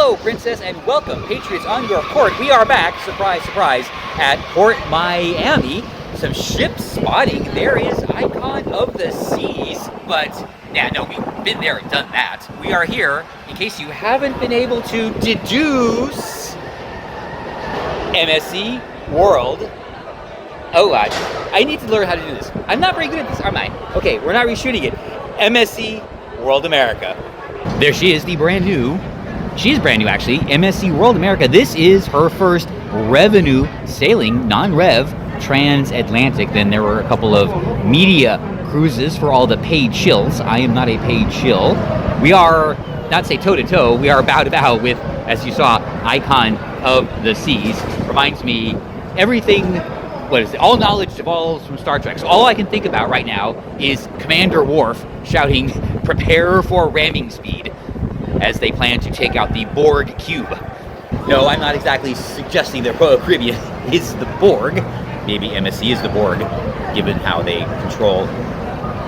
Hello, Princess, and welcome, Patriots on your port. We are back, surprise, surprise, at Port Miami. Some ship spotting. There is Icon of the Seas, but yeah, no, we've been there and done that. We are here, in case you haven't been able to deduce, MSC World. Oh, God, I need to learn how to do this. I'm not very good at this, am I? Okay, we're not reshooting it. MSC World America. There she is, the brand new. She's brand new, actually. MSC World America. This is her first revenue sailing, non-rev, transatlantic. Then there were a couple of media cruises for all the paid shills. I am not a paid shill. We are, not to say toe-to-toe, we are bow to bow with, as you saw, Icon of the Seas. Reminds me, everything, what is it? All knowledge devolves from Star Trek. So all I can think about right now is Commander Worf shouting, "Prepare for ramming speed," as they plan to take out the Borg cube. No, I'm not exactly suggesting that Royal Caribbean is the Borg. Maybe MSC is the Borg, given how they control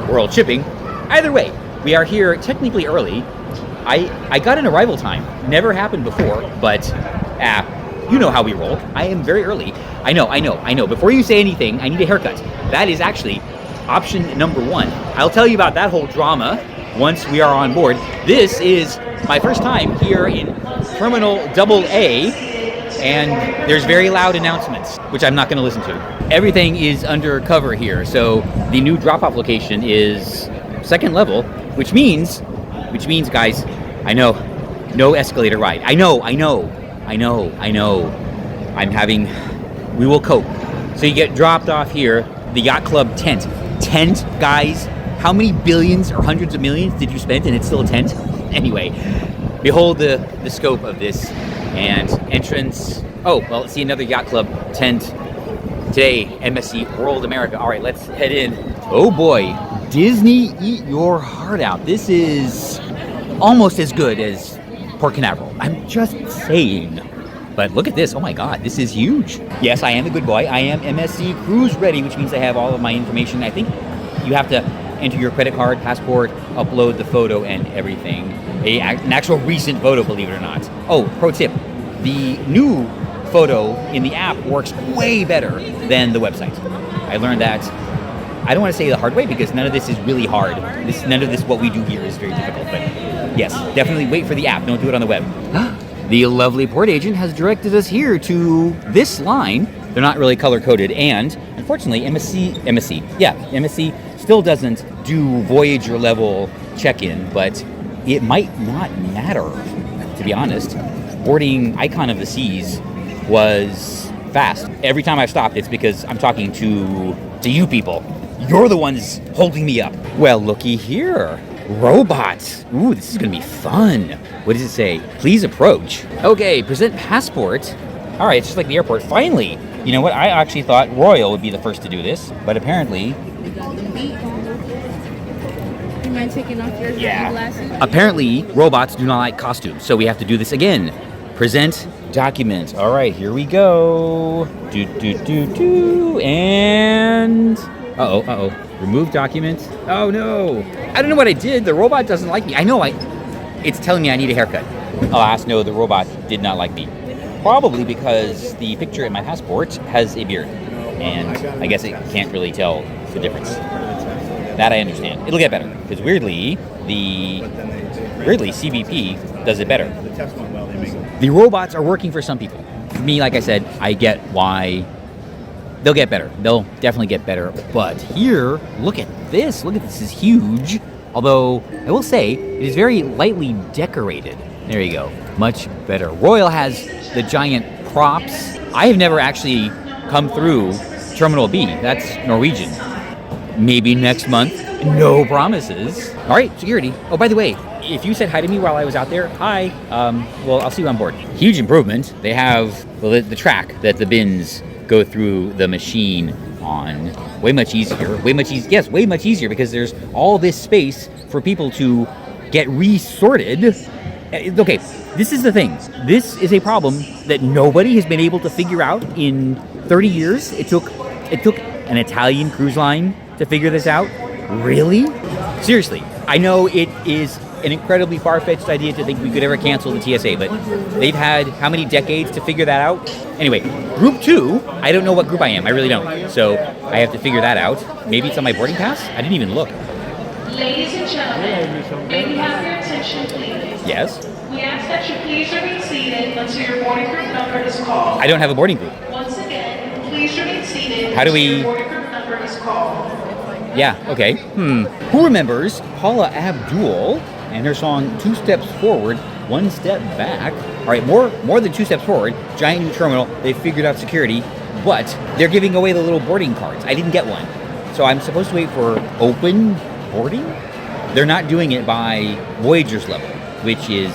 world shipping. Either way, we are here technically early. I got an arrival time. Never happened before, but you know how we roll. I am very early. I know. Before you say anything, I need a haircut. That is actually option number one. I'll tell you about that whole drama once we are on board. This is my first time here in Terminal AA, and there's very loud announcements, which I'm not going to listen to. Everything is undercover here, so the new drop-off location is second level, which means, guys, I know, no escalator ride. I know. We will cope. So you get dropped off here, the Yacht Club tent. Tent, guys, how many billions or hundreds of millions did you spend and it's still a tent? Anyway, behold the scope of this and entrance. Oh, well, let's see another Yacht Club tent today, MSC World America. All right, let's head in. Oh boy, Disney, eat your heart out. This is almost as good as Port Canaveral. I'm just saying. But look at this. Oh my God, this is huge. Yes, I am the good boy. I am MSC Cruise Ready, which means I have all of my information. I think you have to enter your credit card, passport, upload the photo and everything. An actual recent photo, believe it or not. Oh, pro tip. The new photo in the app works way better than the website. I learned that, I don't want to say the hard way because none of this is really hard. None of this, what we do here, is very difficult. But yes, definitely wait for the app. Don't do it on the web. The lovely port agent has directed us here to this line. They're not really color-coded, and unfortunately, MSC still doesn't do Voyager-level check-in, but it might not matter, to be honest. Boarding Icon of the Seas was fast. Every time I've stopped, it's because I'm talking to you people. You're the ones holding me up. Well, looky here. Robots. Ooh, this is gonna be fun. What does it say? Please approach. Okay, present passport. All right, it's just like the airport. Finally. You know what? I actually thought Royal would be the first to do this, but apparently... You mind taking off your glasses? Apparently, robots do not like costumes, so we have to do this again. Present document. All right, here we go. And... Uh-oh. Remove document. Oh, no. I don't know what I did. The robot doesn't like me. It's telling me I need a haircut. Alas, no, the robot did not like me. Probably because the picture in my passport has a beard. And I guess it can't really tell the difference. That I understand. It'll get better. Because weirdly, CBP does it better. The robots are working for some people. For me, like I said, I get why they'll get better. They'll definitely get better. But here, look at this. This is huge. Although, I will say, it is very lightly decorated. There you go. Much better. Royal has the giant props. I have never actually come through Terminal B. That's Norwegian. Maybe next month. No promises. All right, security. Oh, by the way, if you said hi to me while I was out there, hi. Well, I'll see you on board. Huge improvement. They have the track that the bins go through the machine on. Way much easier. Way much easier because there's all this space for people to get resorted. Okay, this is the thing. This is a problem that nobody has been able to figure out in 30 years. It took an Italian cruise line to figure this out. Really? Seriously, I know it is an incredibly far-fetched idea to think we could ever cancel the TSA, but they've had how many decades to figure that out? Anyway, group 2, I don't know what group I am. I really don't. So I have to figure that out. Maybe it's on my boarding pass? I didn't even look. Ladies and gentlemen, may we have your attention, please? Yes? We ask that you please remain seated until your boarding group number is called. I don't have a boarding group. Once again, please remain seated How do until we... your boarding group number is called. Yeah, okay. Who remembers Paula Abdul and her song 2 Steps Forward, 1 Step Back? All right, more than 2 steps forward, giant new terminal, they figured out security, but they're giving away the little boarding cards. I didn't get one. So I'm supposed to wait for open boarding? They're not doing it by Voyager-level, which is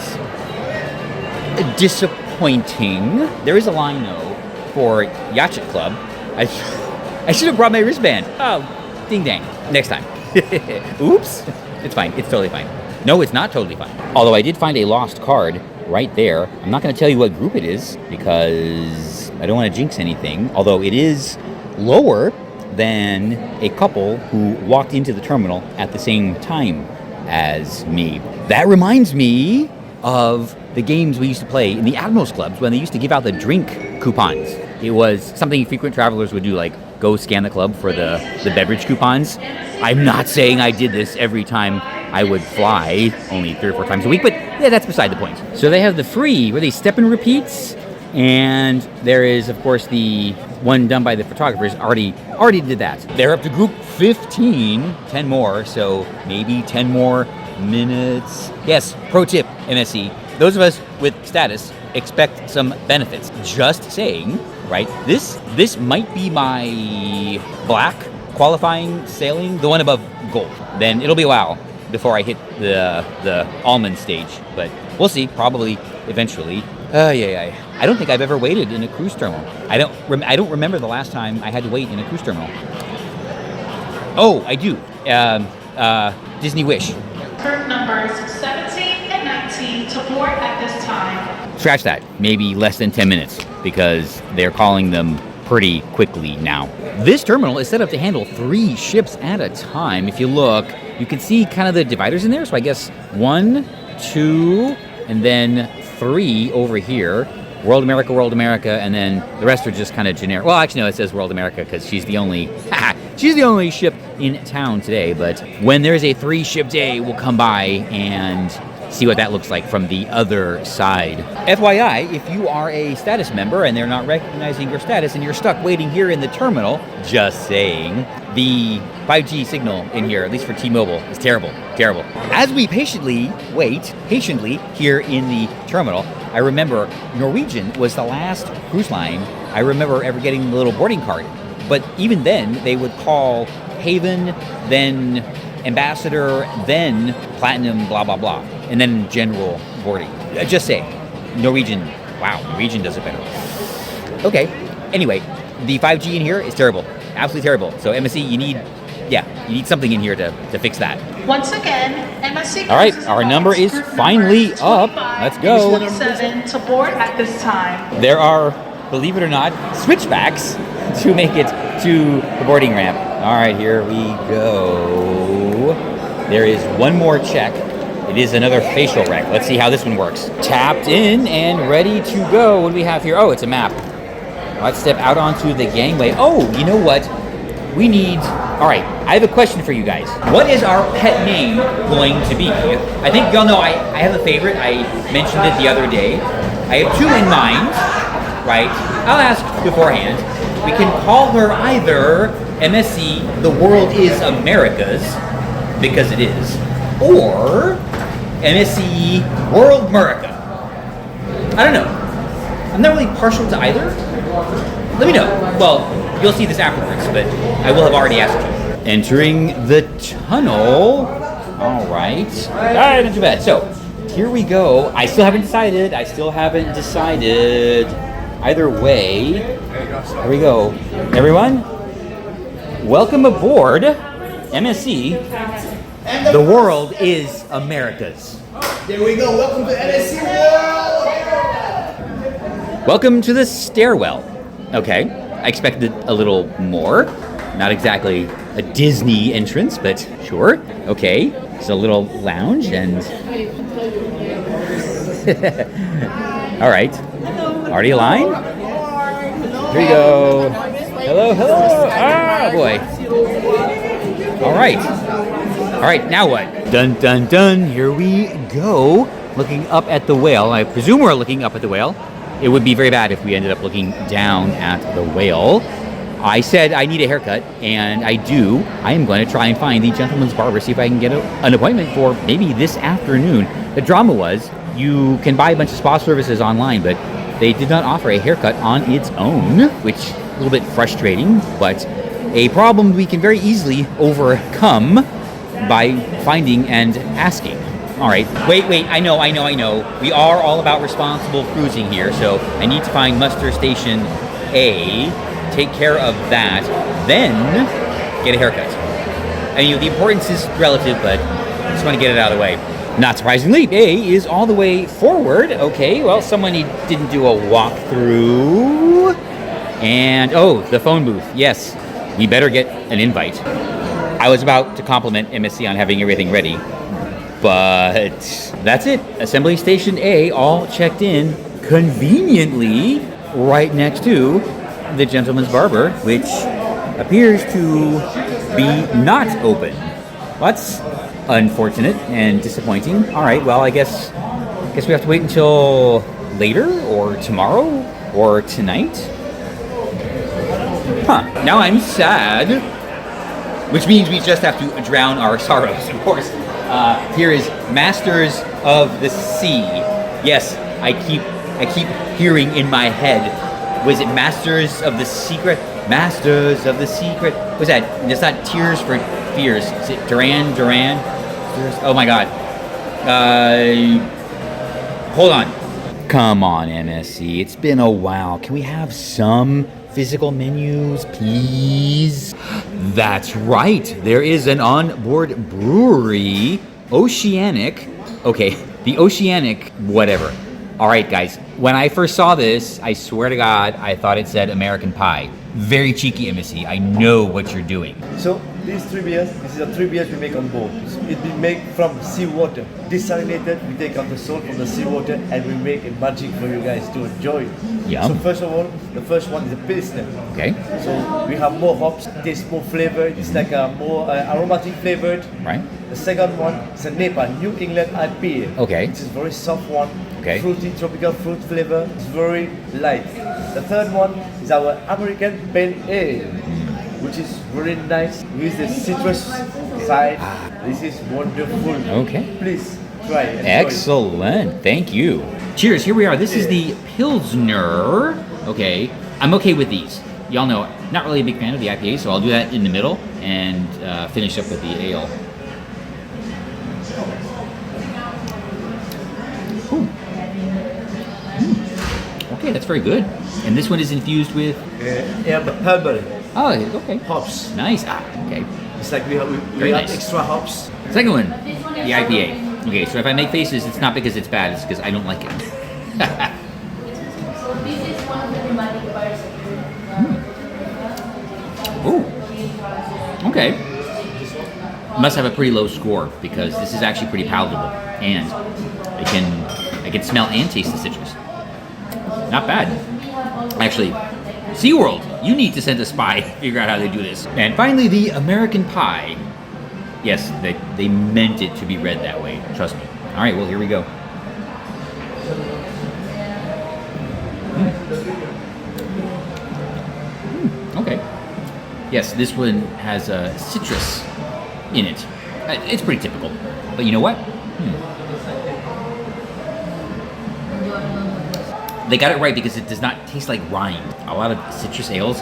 disappointing. There is a line, though, for Yacht Club. I should have brought my wristband. Oh, ding dang. Next time. Oops. It's fine. It's totally fine. No, it's not totally fine. Although I did find a lost card right there. I'm not going to tell you what group it is because I don't want to jinx anything. Although it is lower than a couple who walked into the terminal at the same time as me. That reminds me of the games we used to play in the Admirals Clubs when they used to give out the drink coupons. It was something frequent travelers would do, like go scan the club for the beverage coupons. I'm not saying I did this every time I would fly, only 3 or 4 times a week, but yeah, that's beside the point. So they have the free, where they step and repeats, and there is, of course, the one done by the photographers. Already did that. They're up to group 15, 10 more, so maybe 10 more minutes. Yes, pro tip, MSC. Those of us with status expect some benefits. Just saying, right? This might be my black qualifying sailing, the one above gold. Then it'll be a while before I hit the almond stage, but we'll see. Probably eventually. I don't think I've ever waited in a cruise terminal. I don't remember the last time I had to wait in a cruise terminal. Oh, I do. Disney Wish. Group numbers 17 and 19 to board at this time. Scratch that. Maybe less than 10 minutes because they're calling them pretty quickly now. This terminal is set up to handle 3 ships at a time. If you look, you can see kind of the dividers in there. So I guess 1, 2, and then 3 over here. World America, and then the rest are just kind of generic. Well, actually, no, it says World America because she's the only ship in town today. But when there's a 3-ship day, we'll come by and see what that looks like from the other side. FYI, if you are a status member and they're not recognizing your status and you're stuck waiting here in the terminal, just saying, the 5G signal in here, at least for T-Mobile, is terrible. As we patiently wait here in the terminal, I remember Norwegian was the last cruise line I remember ever getting the little boarding card. But even then, they would call Haven, then Ambassador, then Platinum, blah, blah, blah, and then general boarding. Just saying. Norwegian does it better. Okay, anyway, the 5G in here is terrible. Absolutely terrible. So MSC, you need something in here to fix that. Once again, MSC. All right, our number is finally up. Let's go. 27 to board at this time. There are, believe it or not, switchbacks to make it to the boarding ramp. All right, here we go. There is one more check. It is another facial rec. Let's see how this one works. Tapped in and ready to go. What do we have here? Oh, it's a map. Let's step out onto the gangway. Oh, you know what? We need... All right, I have a question for you guys. What is our pet name going to be? I think y'all know I have a favorite. I mentioned it the other day. I have 2 in mind, right? I'll ask beforehand. We can call her either MSC, The World is America's, because it is, or MSC World America. I don't know. I'm not really partial to either. Let me know. Well, you'll see this afterwards, but I will have already asked you. Entering the tunnel. All right. Not too bad. So, here we go. I still haven't decided. Either way, here we go. Everyone, welcome aboard MSC. The world is America's. There we go. Welcome to MSC World. Welcome to the stairwell. Okay, I expected a little more. Not exactly a Disney entrance, but sure. Okay, It's a little lounge and... All right. Already a line? Here we go. Hello, hello. Ah, boy. All right. All right, now what? Dun, dun, dun. Here we go. Looking up at the whale. I presume we're looking up at the whale. It would be very bad if we ended up looking down at the whale. I said I need a haircut, and I do. I am going to try and find the gentleman's barber, see if I can get an appointment for maybe this afternoon. The drama was, you can buy a bunch of spa services online, but they did not offer a haircut on its own, which is a little bit frustrating, but a problem we can very easily overcome by finding and asking. All right, wait, I know. We are all about responsible cruising here, so I need to find muster station A, take care of that, then get a haircut. I mean, the importance is relative, but I just want to get it out of the way. Not surprisingly, A is all the way forward. Okay, well, someone didn't do a walkthrough. And, oh, the phone booth. Yes, we better get an invite. I was about to compliment MSC on having everything ready, but that's it. Assembly Station A all checked in conveniently right next to the gentleman's barber, which appears to be not open. That's unfortunate and disappointing. All right, well, I guess we have to wait until later or tomorrow or tonight. Now I'm sad, which means we just have to drown our sorrows, of course. Here is Masters of the Sea. Yes, I keep hearing in my head. Was it Masters of the Secret? Masters of the Secret. What's that? It's not Tears for Fears. Is it Duran? Oh my God. Hold on. Come on, MSC. It's been a while. Can we have some physical menus, please? That's right. There is an onboard brewery. Oceanic. Okay, the Oceanic whatever. All right, guys. When I first saw this, I swear to God, I thought it said American Pie. Very cheeky, MSC. I know what you're doing. So these 3 beers, this is the 3 beers we make on board. It be made from seawater. Desalinated, we take out the salt from the seawater and we make a magic for you guys to enjoy. Yum. So first of all, the first one is a pilsner. Okay. So we have more hops, tastes more flavored. It's like a more aromatic flavored. Right. The second one is a NEPA, New England IPA. Okay. It's a very soft one. Okay. Fruity, tropical fruit flavor. It's very light. The third one is our American Pale Ale, which is very nice. We use the citrus side. This is wonderful. Okay. Please try it. Excellent. Thank you. Cheers. Here we are. This is the Pilsner. Okay. I'm okay with these. Y'all know, not really a big fan of the IPA, so I'll do that in the middle and finish up with the ale. Ooh. Okay, that's very good. And this one is infused with? Harbour. Oh, okay. Hops. Nice. Okay. It's like we Very have nice. extra hops. Second one, the IPA. Okay, so if I make faces, it's not because it's bad, it's because I don't like it. Ooh. Okay. Must have a pretty low score because this is actually pretty palatable, and I can smell and taste the citrus. Not bad. Actually, SeaWorld, you need to send a spy to figure out how they do this. And finally, the American Pie. Yes, they meant it to be read that way. Trust me. All right, well, here we go. Okay. Yes, this one has citrus in it. It's pretty typical. But you know what? They got it right because it does not taste like rind. A lot of citrus ales,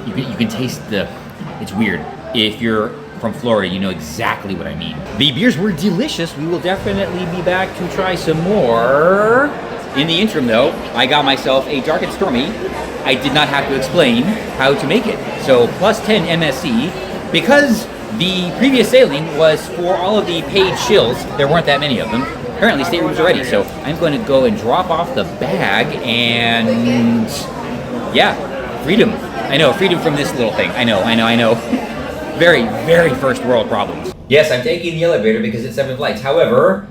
you can taste it's weird. If you're from Florida, you know exactly what I mean. The beers were delicious. We will definitely be back to try some more. In the interim though, I got myself a dark and stormy. I did not have to explain how to make it. So plus 10 MSC, because the previous sailing was for all of the paid shills. There weren't that many of them. Apparently Staterooms are ready, so I'm going to go and drop off the bag and yeah, freedom. I know, freedom from this little thing. I know. Very, very first world problems. Yes, I'm taking the elevator because it's 7 flights. However,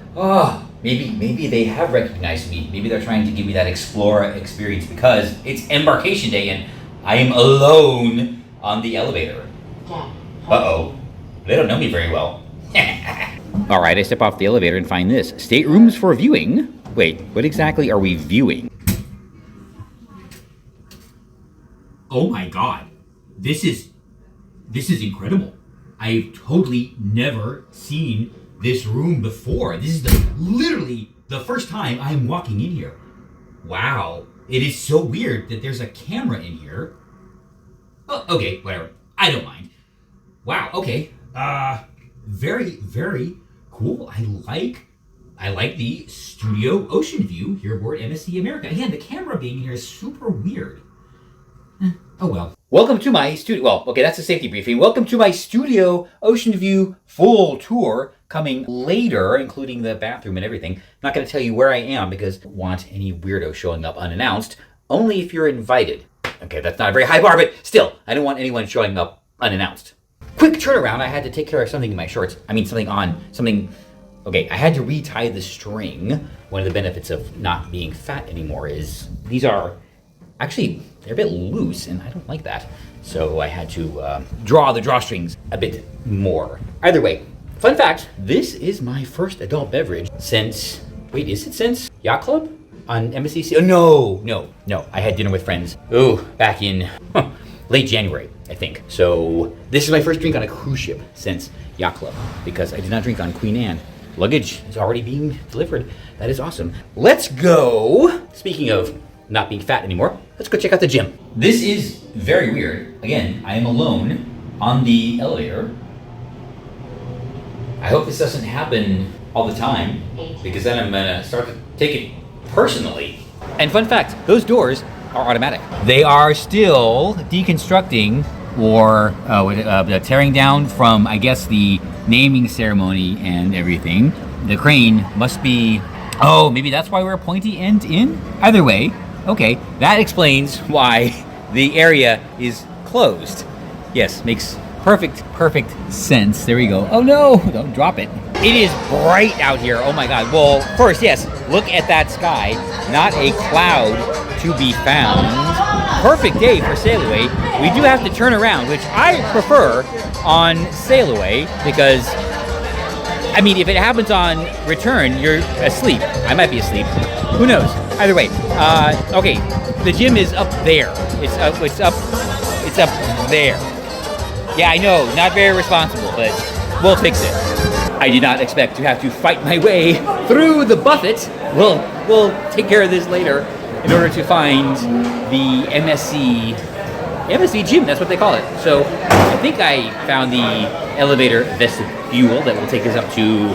maybe they have recognized me. Maybe they're trying to give me that explorer experience because it's Embarkation Day and I am alone on the elevator. Uh-oh. They don't know me very well. All right, I step off the elevator and find this. Staterooms for viewing. Wait, what exactly are we viewing? Oh my God. This is incredible. I've totally never seen this room before. This is literally the first time I'm walking in here. Wow. It is so weird that there's a camera in here. Oh, okay, whatever. I don't mind. Wow, okay. Very, very cool. I like the studio ocean view here aboard MSC America. Again, the camera being here is super weird. Oh well. Welcome to my studio. Well, okay, that's a safety briefing. Welcome to my studio ocean view full tour coming later, including the bathroom and everything. I'm not going to tell you where I am because I don't want any weirdo showing up unannounced. Only if you're invited. Okay, that's not a very high bar, but still, I don't want anyone showing up unannounced. Quick turnaround. I had to take care of something in my shorts. I mean, Okay, I had to retie the string. One of the benefits of not being fat anymore is these are actually, they're a bit loose and I don't like that. So I had to draw the drawstrings a bit more. Either way, fun fact, this is my first adult beverage since, wait, is it since Yacht Club on MSC? Oh, no. I had dinner with friends. Back in late January, I think. So this is my first drink on a cruise ship since Yacht Club because I did not drink on Queen Anne. Luggage is already being delivered. That is awesome. Let's go. Speaking of not being fat anymore, let's go check out the gym. This is very weird. Again, I am alone on the elevator. I hope this doesn't happen all the time because then I'm gonna start to take it personally. And fun fact, those doors are automatic. They are still deconstructing or tearing down from, I guess, the naming ceremony and everything. The crane must be, maybe that's why we're pointy end in? Either way, okay, that explains why the area is closed. Yes, makes perfect sense. There we go. Oh no, don't drop it. It is bright out here, oh my God. Well, first, yes, look at that sky. Not a cloud to be found. Perfect day for sail away. We do have to turn around, which I prefer on sail away because, I mean, if it happens on return, you're asleep. I might be asleep. Who knows? Either way, okay, the gym is up there. It's up there. Yeah, I know, not very responsible, but we'll fix it. I did not expect to have to fight my way through the buffet. We'll take care of this later in order to find the MSC Gym, that's what they call it. So I think I found the elevator vestibule that will take us up to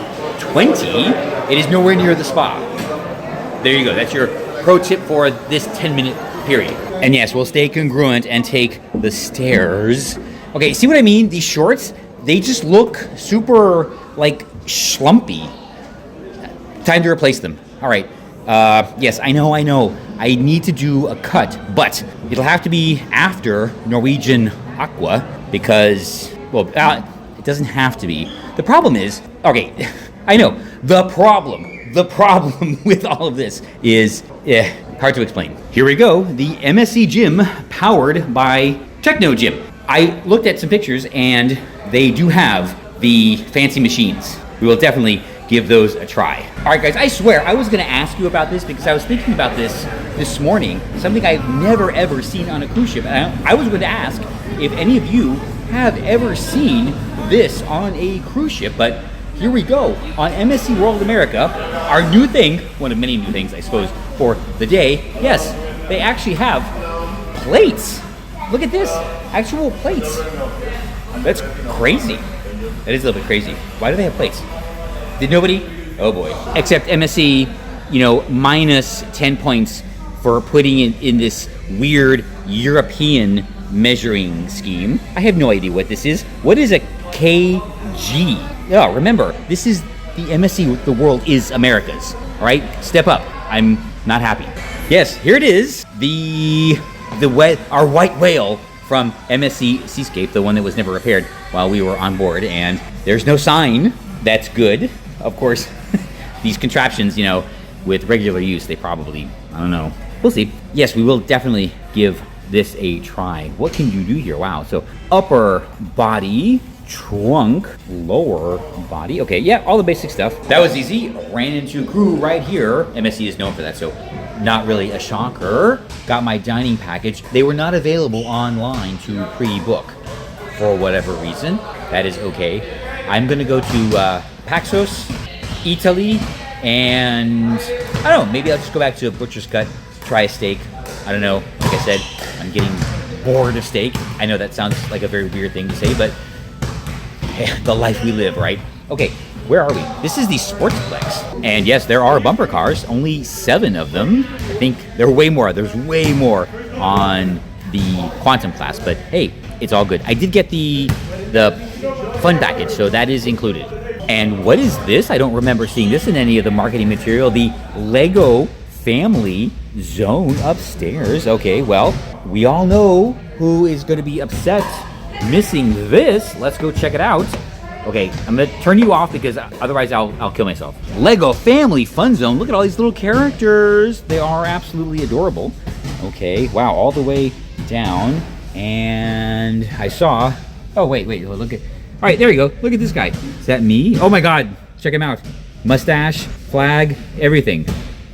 20. It is nowhere near the spa. There you go, that's your pro tip for this 10-minute period. And yes, we'll stay congruent and take the stairs. Okay, see what I mean? These shorts, they just look super, like, schlumpy. Time to replace them. All right. Yes, I know. I need to do a cut, but it'll have to be after Norwegian Aqua because, well, it doesn't have to be. The problem is, okay, I know. The problem with all of this is, hard to explain. Here we go. The MSC Gym powered by Techno Gym. I looked at some pictures and they do have the fancy machines. We will definitely give those a try. All right, guys, I swear I was gonna ask you about this because I was thinking about this morning, something I've never ever seen on a cruise ship. And I was going to ask if any of you have ever seen this on a cruise ship, but here we go. On MSC World America, our new thing, one of many new things, I suppose, for the day, yes, they actually have plates. Look at this, actual plates. That's crazy. That is a little bit crazy. Why do they have plates? Did nobody? Oh boy. Except MSC, minus 10 points for putting it in this weird European measuring scheme. I have no idea what this is. What is a kg? Yeah, remember, this is the MSC, the world is America's. All right, step up. I'm not happy. Yes, here it is. Our white whale from MSC Seascape, the one that was never repaired while we were on board, and there's no sign. That's good. Of course, these contraptions, you know, with regular use, they probably, I don't know. We'll see. Yes, we will definitely give this a try. What can you do here? Wow. So upper body, trunk, lower body. Okay, yeah, all the basic stuff. That was easy. Ran into crew right here. MSC is known for that, so not really a shocker. Got my dining package. They were not available online to pre-book for whatever reason. That is okay. I'm gonna go to Paxos, Italy, and I don't know, maybe I'll just go back to a butcher's cut, try a steak. I don't know. Like I said, I'm getting bored of steak. I know that sounds like a very weird thing to say, but hey, the life we live, right? Okay, where are we? This is the Sportsplex. And yes, there are bumper cars, only 7 of them. I think there are way more. There's way more on the Quantum class, but hey, it's all good. I did get the fun package, so that is included. And what is this? I don't remember seeing this in any of the marketing material. The Lego family zone upstairs. Okay, well, we all know who is going to be upset missing this. Let's go check it out. Okay, I'm going to turn you off because otherwise I'll kill myself. Lego family fun zone. Look at all these little characters. They are absolutely adorable. Okay, wow, all the way down. And I saw, oh, wait, look at, all right, there you go. Look at this guy. Is that me? Oh my God, check him out. Mustache, flag, everything.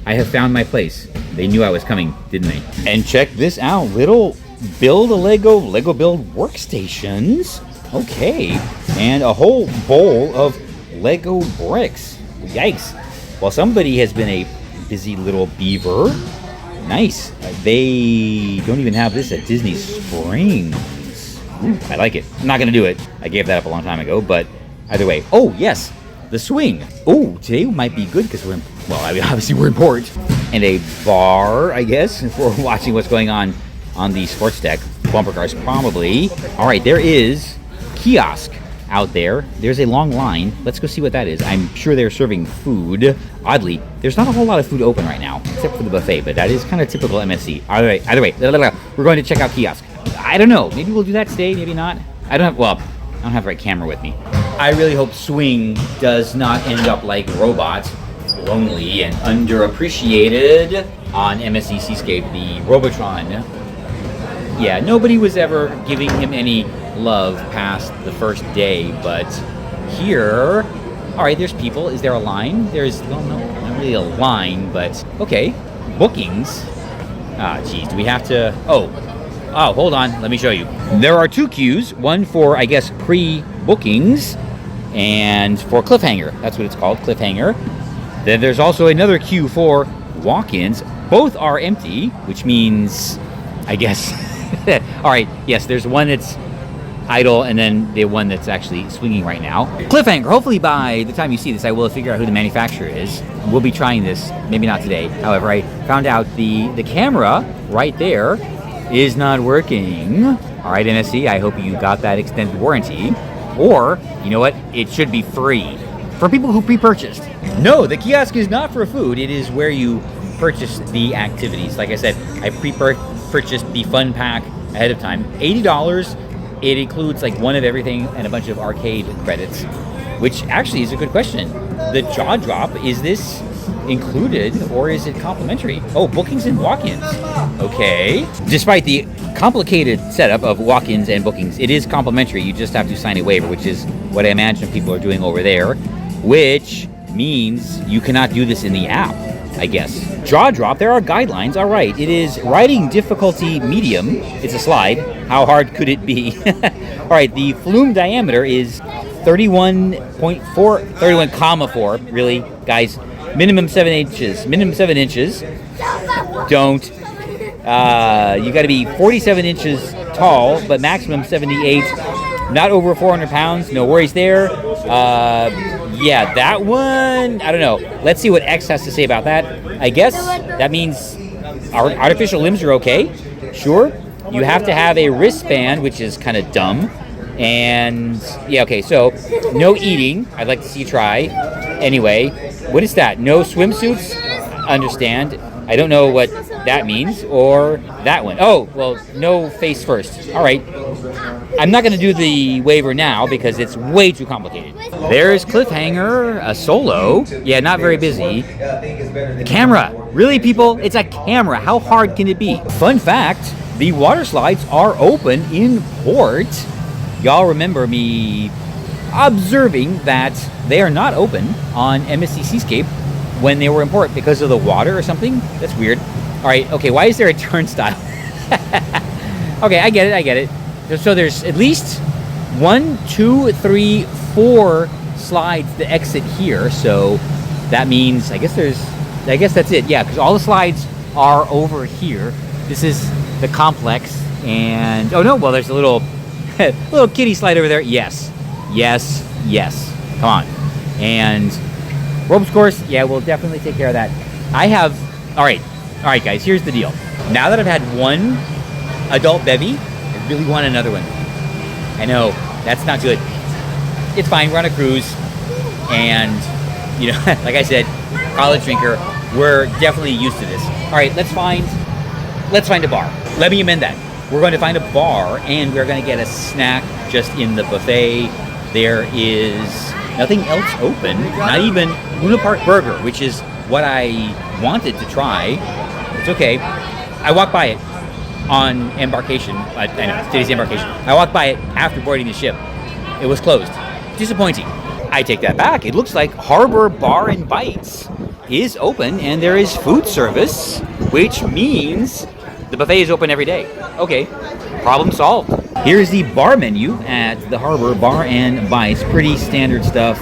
I have found my place. They knew I was coming, didn't they? And check this out, little Lego build workstations. Okay, and a whole bowl of Lego bricks. Yikes. Well, somebody has been a busy little beaver. Nice. They don't even have this at Disney Springs. Ooh, I like it. I'm not gonna do it. I gave that up a long time ago, but either way. Oh, yes, the swing. Oh, today might be good because we're in, well, I mean, obviously we're in port. And a bar, I guess, for watching what's going on the sports deck. Bumper cars, probably. All right, there is kiosk out there. There's a long line. Let's go see what that is. I'm sure they're serving food. Oddly, there's not a whole lot of food open right now, except for the buffet, but that is kind of typical MSC. Either way, we're going to check out kiosk. I don't know. Maybe we'll do that today, maybe not. I don't have the right camera with me. I really hope Swing does not end up like Robot, lonely and underappreciated on MSC Seascape, the Robotron. Yeah, nobody was ever giving him any love past the first day, but here, all right, there's people. Is there a line? There's, well, no, not really a line, but okay. Bookings. Ah, geez, do we have to, oh, hold on, let me show you. There are 2 queues, one for, I guess, pre-bookings, and for Cliffhanger. That's what it's called, Cliffhanger. Then there's also another queue for walk-ins. Both are empty, which means, I guess, all right, yes, there's one that's idle and then the one that's actually swinging right now. Cliffhanger, hopefully by the time you see this, I will figure out who the manufacturer is. We'll be trying this, maybe not today. However, I found out the camera right there is not working. All right, MSC, I hope you got that extended warranty. Or, you know what, it should be free for people who pre-purchased. No, the kiosk is not for food. It is where you purchase the activities. Like I said, I purchased the fun pack ahead of time. $80. It includes like one of everything and a bunch of arcade credits, which actually is a good question. The jaw drop, is this included or is it complimentary? Oh, bookings and walk-ins. Okay. Despite the complicated setup of walk-ins and bookings, it is complimentary. You just have to sign a waiver, which is what I imagine people are doing over there, which means you cannot do this in the app, I guess. Jaw drop, there are guidelines. All right, it is riding difficulty medium. It's a slide. How hard could it be? All right, the flume diameter is 31.4, really, guys. Minimum 7 inches. Minimum 7 inches. Don't. You got to be 47 inches tall, but maximum 78. Not over 400 pounds. No worries there. Yeah, that one, I don't know. Let's see what X has to say about that. I guess that means our artificial limbs are okay. Sure. You have to have a wristband, which is kind of dumb. And yeah, okay, so no eating. I'd like to see you try. Anyway, what is that? No swimsuits? Understand. I don't know what that means, or that one. Oh, well, no face first. All right. I'm not going to do the waiver now because it's way too complicated. There's Cliffhanger, a solo. Yeah, not very busy. The camera. Really, people? It's a camera. How hard can it be? Fun fact, the water slides are open in port. Y'all remember me observing that they are not open on MSC Seascape when they were in port because of the water or something. That's weird. All right, okay, why is there a turnstile? Okay, I get it. So there's at least 1, 2, 3, 4 slides to exit here. So that means, I guess that's it. Yeah, because all the slides are over here. This is the complex. And, oh no, well, there's a little kiddie slide over there. Yes. Come on. And ropes course, yeah, we'll definitely take care of that. All right, guys, here's the deal. Now that I've had one adult bevy, I really want another one. I know, that's not good. It's fine, we're on a cruise, and, you know, like I said, college drinker, we're definitely used to this. All right, let's find a bar. Let me amend that. We're going to find a bar, and we're going to get a snack just in the buffet. There is nothing else open, not even Luna Park Burger, which is what I wanted to try. It's okay. I walked by it on Embarkation. I know, today's Embarkation. I walked by it after boarding the ship. It was closed. Disappointing. I take that back. It looks like Harbour Bar and Bites is open, and there is food service, which means the buffet is open every day. Okay, problem solved. Here's the bar menu at the Harbour Bar and Bites. Pretty standard stuff.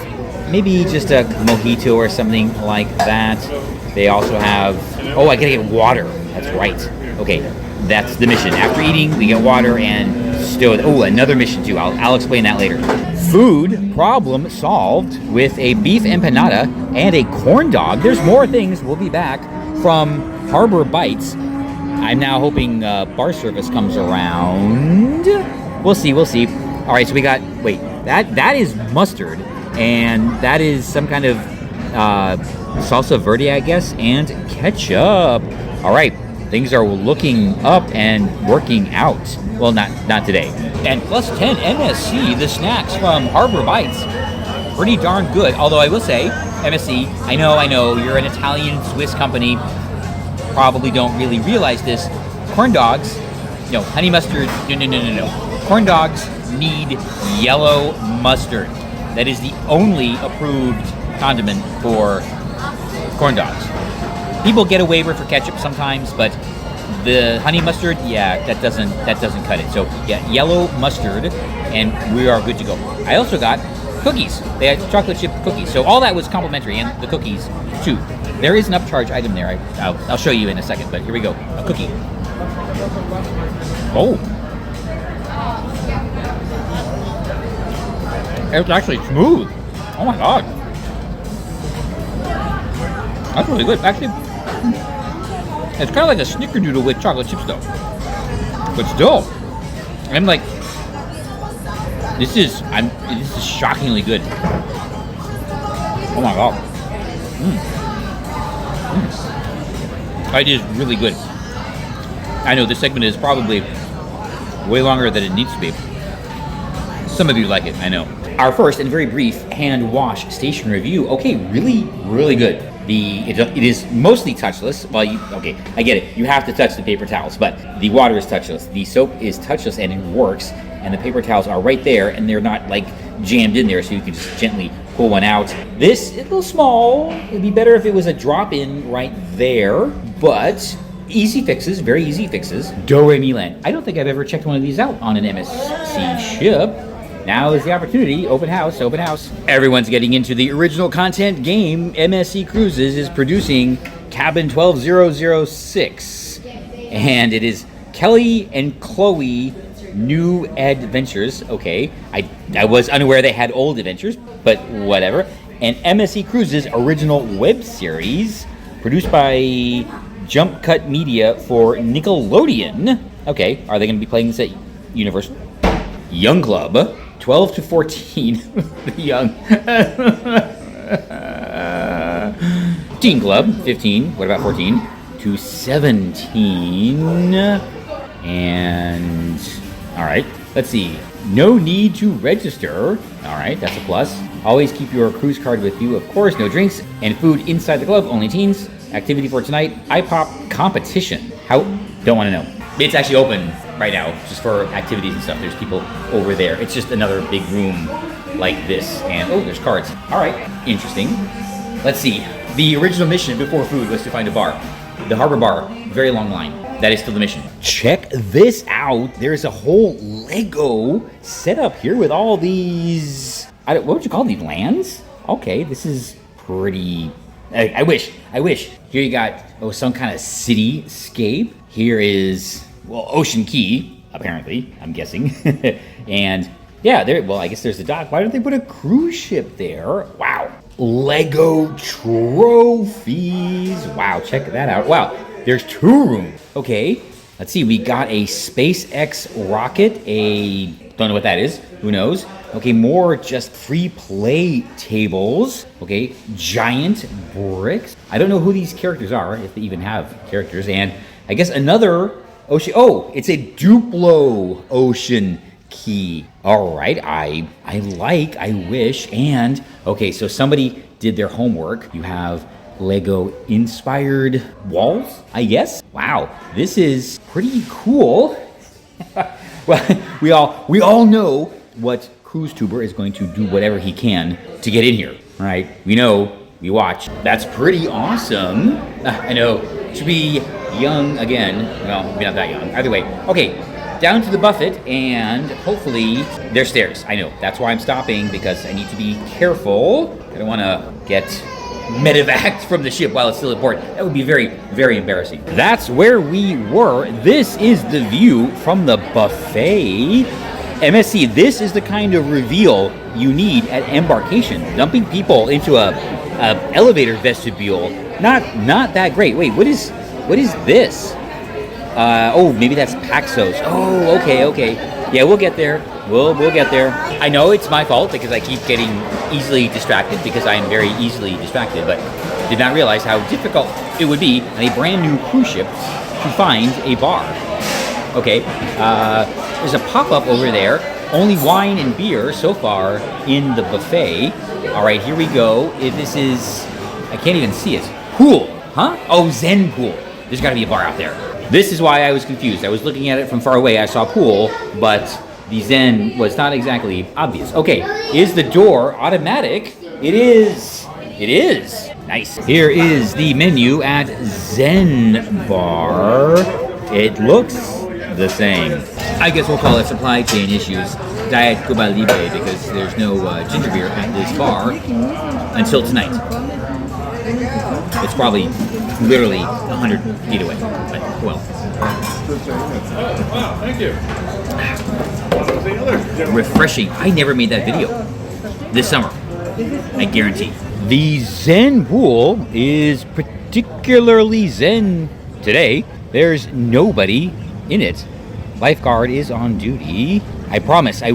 Maybe just a mojito or something like that. They also have, oh, I gotta get water. That's right. Okay, that's the mission. After eating, we get water and oh, another mission too. I'll explain that later. Food problem solved with a beef empanada and a corn dog. There's more things. We'll be back from Harbour Bites. I'm now hoping bar service comes around. We'll see. All right, so we got, wait, that is mustard, and that is some kind of salsa verde, I guess, and ketchup. All right, things are looking up and working out. Well, not today. And plus 10 MSC, the snacks from Harbour Bites. Pretty darn good. Although I will say, MSC, I know, you're an Italian Swiss company. Probably don't really realize this. Corn dogs, no, honey mustard, no. Corn dogs need yellow mustard. That is the only approved condiment for corn dogs. People get a waiver for ketchup sometimes, but the honey mustard, yeah, that doesn't cut it. So yeah, yellow mustard, and we are good to go. I also got cookies. They had chocolate chip cookies. So all that was complimentary, and the cookies too. There is an upcharge item there. I'll show you in a second, but here we go. A cookie. Oh. It's actually smooth. Oh my god. That's really good. Actually, it's kind of like a snickerdoodle with chocolate chips though. But still, I'm like, this is shockingly good. Oh my god. It is really good. I know this segment is probably way longer than it needs to be. Some of you like it, I know. Our first and very brief hand wash station review. Okay, really good. It is mostly touchless. Well, I get it. You have to touch the paper towels, but the water is touchless. The soap is touchless and it works. And the paper towels are right there, and they're not like jammed in there, so you can just gently pull one out. This is a little small. It'd be better if it was a drop-in right there, but easy fixes, very easy fixes. Do-Re-Mi Land. I don't think I've ever checked one of these out on an MSC ship. Now is the opportunity. Open house. Everyone's getting into the original content game. MSC Cruises is producing Cabin 12006, and it is Kelly and Chloe New Adventures. Okay, I was unaware they had old adventures, but whatever. And MSC Cruises original web series produced by Jump Cut Media for Nickelodeon. Okay, are they going to be playing this at Universal? Young Club, 12 to 14. Young. Teen Club, 15. What about 14? to 17. And, all right, let's see. No need to register. All right, that's a plus. Always keep your cruise card with you. Of course, no drinks and food inside the club, only teens. Activity for tonight, iPop competition. How? Don't want to know. It's actually open right now, just for activities and stuff. There's people over there. It's just another big room like this. And, oh, there's cards. All right, interesting. Let's see. The original mission before food was to find a bar. The Harbour bar, very long line. That is still the mission. Check this out. There's a whole Lego setup here with all these, what would you call these, lands? Okay, this is pretty, I wish. Here you got, some kind of cityscape. Here is, Ocean Key, apparently, I'm guessing. And yeah, I guess there's the dock. Why don't they put a cruise ship there? Wow. Lego trophies. Wow, check that out. Wow, there's 2 rooms. Okay, let's see. We got a SpaceX rocket. Don't know what that is. Who knows? Okay, more just free play tables. Okay, giant bricks. I don't know who these characters are, if they even have characters. And I guess another ocean. Oh, it's a Duplo ocean key. All right, I wish. And okay, so somebody did their homework. You have Lego inspired walls, I guess. Wow, this is pretty cool. Well, we all know what cruise tuber is going to do whatever he can to get in here, right? We know, we watch. That's pretty awesome. I know, should be young again. Well, maybe not that young. Either way, okay. Down to the buffet, and hopefully there's stairs. I know, that's why I'm stopping, because I need to be careful. I don't want to get medevaced from the ship while it's still at port. That would be very, very embarrassing. That's where we were. This is the view from the buffet. MSC, this is the kind of reveal you need at Embarkation. Dumping people into a elevator vestibule, not that great. Wait, what is this? Maybe that's Paxos. Oh, okay. Yeah, we'll get there. We'll get there. I know it's my fault because I keep getting easily distracted because I am very easily distracted, but did not realize how difficult it would be on a brand new cruise ship to find a bar. Okay, there's a pop-up over there. Only wine and beer so far in the buffet. All right, here we go. This is, I can't even see it. Pool, huh? Oh, Zen pool. There's gotta be a bar out there. This is why I was confused. I was looking at it from far away. I saw pool, but the Zen was not exactly obvious. Okay, is the door automatic? It is. Nice. Here is the menu at Zen Bar. It looks the same. I guess we'll call it supply chain issues. Diet Cuba Libre, because there's no ginger beer at this bar until tonight. It's probably literally 100 feet away, but well. Wow, thank you. Refreshing. I never made that video this summer, I guarantee. The Zen pool is particularly zen today. There's nobody in it. Lifeguard is on duty. I promise I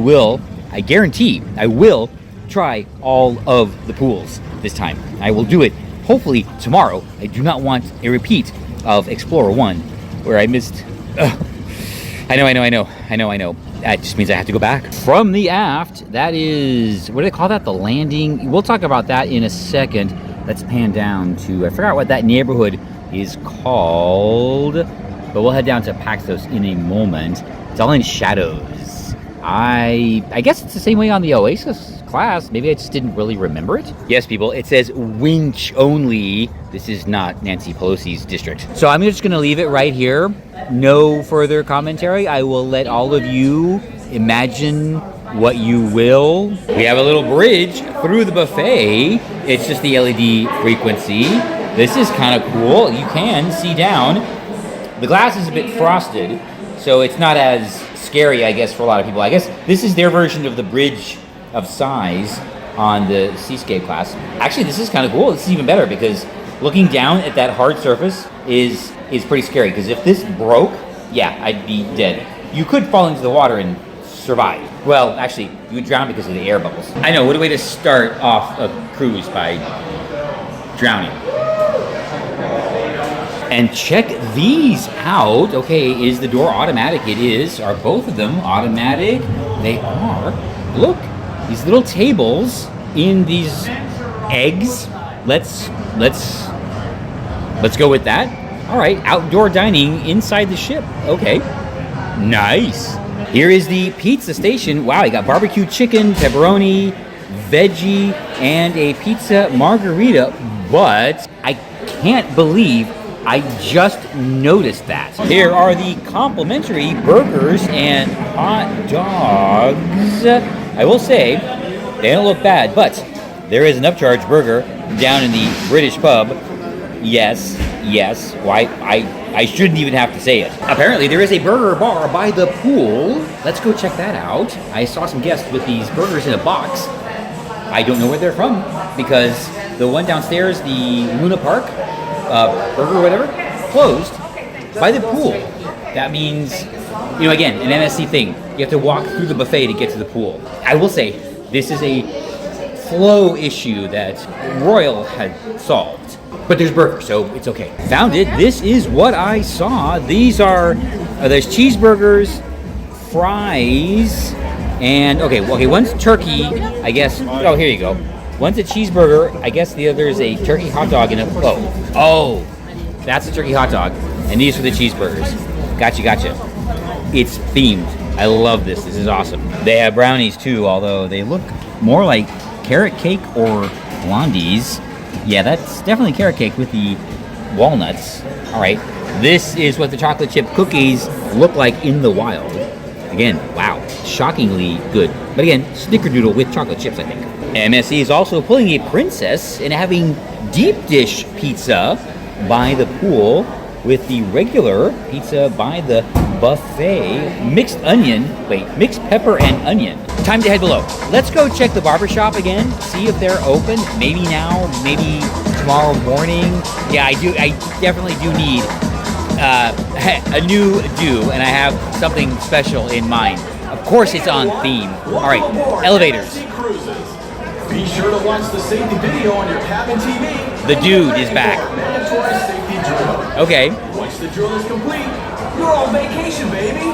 guarantee I will try all of the pools this time. I will do it hopefully tomorrow. I do not want a repeat of Explorer 1 where I missed. I know. That just means I have to go back. From the aft, that is, what do they call that? The landing. We'll talk about that in a second. Let's pan down to, I forgot what that neighborhood is called, but we'll head down to Paxos in a moment. It's all in shadows. I guess it's the same way on the Oasis class. Maybe I just didn't really remember it. Yes, people, it says winch only. This is not Nancy Pelosi's district. So I'm just gonna leave it right here. No further commentary. I will let all of you imagine what you will. We have a little bridge through the buffet. It's just the LED frequency. This is kind of cool. You can see down. The glass is a bit frosted, so it's not as scary, I guess, for a lot of people. I guess this is their version of the bridge of size on the Seascape class. Actually, this is kind of cool. This is even better because looking down at that hard surface is pretty scary, because if this broke, yeah, I'd be dead. You could fall into the water and survive. Well, actually, you would drown because of the air bubbles. I know, what a way to start off a cruise by drowning. And check these out. Okay, is the door automatic? It is. Are both of them automatic? They are. Look, these little tables in these eggs. Let's go with that. All right, outdoor dining inside the ship. Okay, nice. Here is the pizza station. Wow, you got barbecue chicken, pepperoni, veggie, and a pizza margarita. But I can't believe I just noticed that. Here are the complimentary burgers and hot dogs. I will say, they don't look bad, but there is an upcharge burger down in the British pub. Yes. Why, I shouldn't even have to say it. Apparently, there is a burger bar by the pool. Let's go check that out. I saw some guests with these burgers in a box. I don't know where they're from, because the one downstairs, the Luna Park burger or whatever, closed by the pool. That means, again, an MSC thing. You have to walk through the buffet to get to the pool. I will say, this is a flow issue that Royal had solved. But there's burgers, so it's okay. Found it. This is what I saw. These are, there's cheeseburgers, fries, and, okay, one's turkey, I guess. Oh, here you go. One's a cheeseburger. I guess the other is a turkey hot dog and a, oh, that's a turkey hot dog. And these are the cheeseburgers. Gotcha. It's themed. I love this. This is awesome. They have brownies too, although they look more like carrot cake or blondies. Yeah, that's definitely carrot cake with the walnuts. All right, this is what the chocolate chip cookies look like in the wild. Again, wow, shockingly good. But again, snickerdoodle with chocolate chips, I think. MSC is also pulling a princess and having deep dish pizza by the pool with the regular pizza by the buffet. Mixed pepper and onion. Time to head below. Let's go check the barbershop again, see if they're open. Maybe now, maybe tomorrow morning. Yeah, I definitely do need a new do, and I have something special in mind. Of course it's on theme. All right, elevators. Be sure to watch the safety video on your cabin TV. The dude is back. Mandatory safety drill. Okay. Once the drill is complete, you're on vacation, baby.